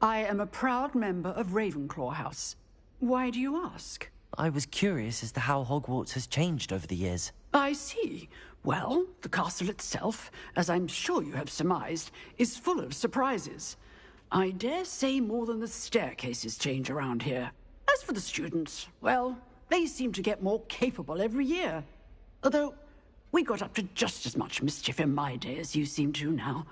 I am a proud member of Ravenclaw House. Why do you ask? I was curious as to how Hogwarts has changed over the years. I see. Well, the castle itself, as I'm sure you have surmised, is full of surprises. I dare say more than the staircases change around here. As for the students, well, they seem to get more capable every year. Although, we got up to just as much mischief in my day as you seem to now.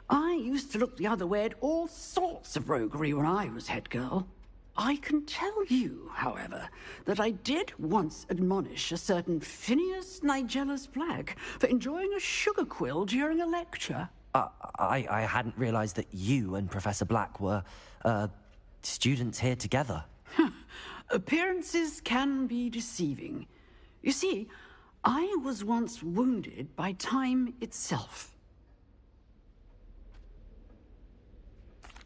I used to look the other way at all sorts of roguery when I was head girl. I can tell you, however, that I did once admonish a certain Phineas Nigellus Black for enjoying a sugar quill during a lecture. I hadn't realized that you and Professor Black were, students here together. Appearances can be deceiving. You see, I was once wounded by time itself.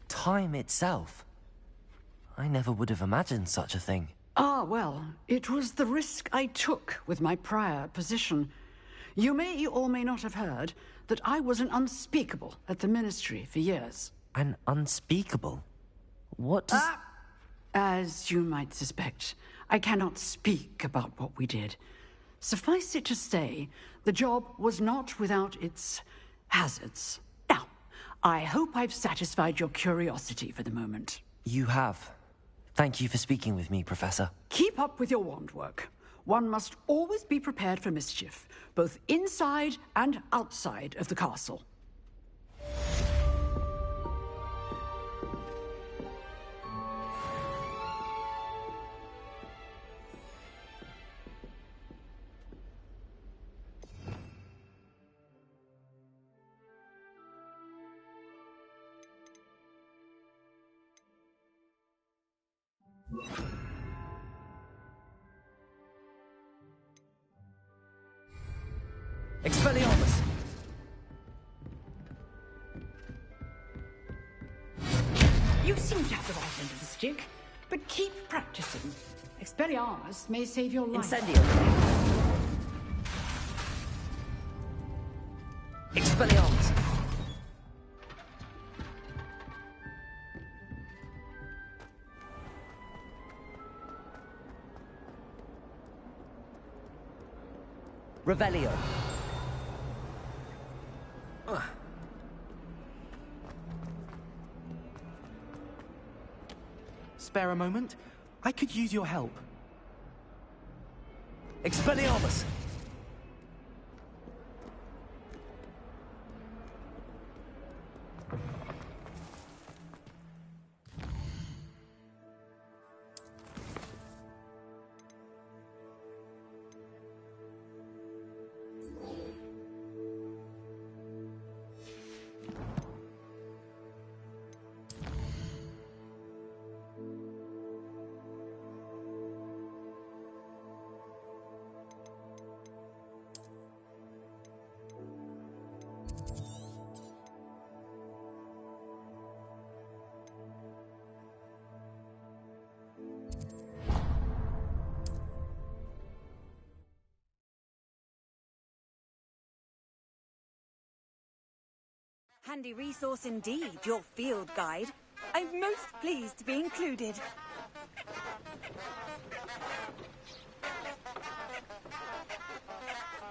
Time itself? I never would have imagined such a thing. Ah, well, it was the risk I took with my prior position. You may or may not have heard that I was an unspeakable at the Ministry for years. An unspeakable? What does... As you might suspect, I cannot speak about what we did. Suffice it to say, the job was not without its hazards. Now, I hope I've satisfied your curiosity for the moment. You have. Thank you for speaking with me, Professor. Keep up with your wand work. One must always be prepared for mischief, both inside and outside of the castle. Expelliarmus! You seem to have the right end of the stick, but keep practicing. Expelliarmus may save your life. Incendio! Expelliarmus! Revelio. Spare a moment? I could use your help. Expelliarmus! Handy resource indeed, your field guide. I'm most pleased to be included.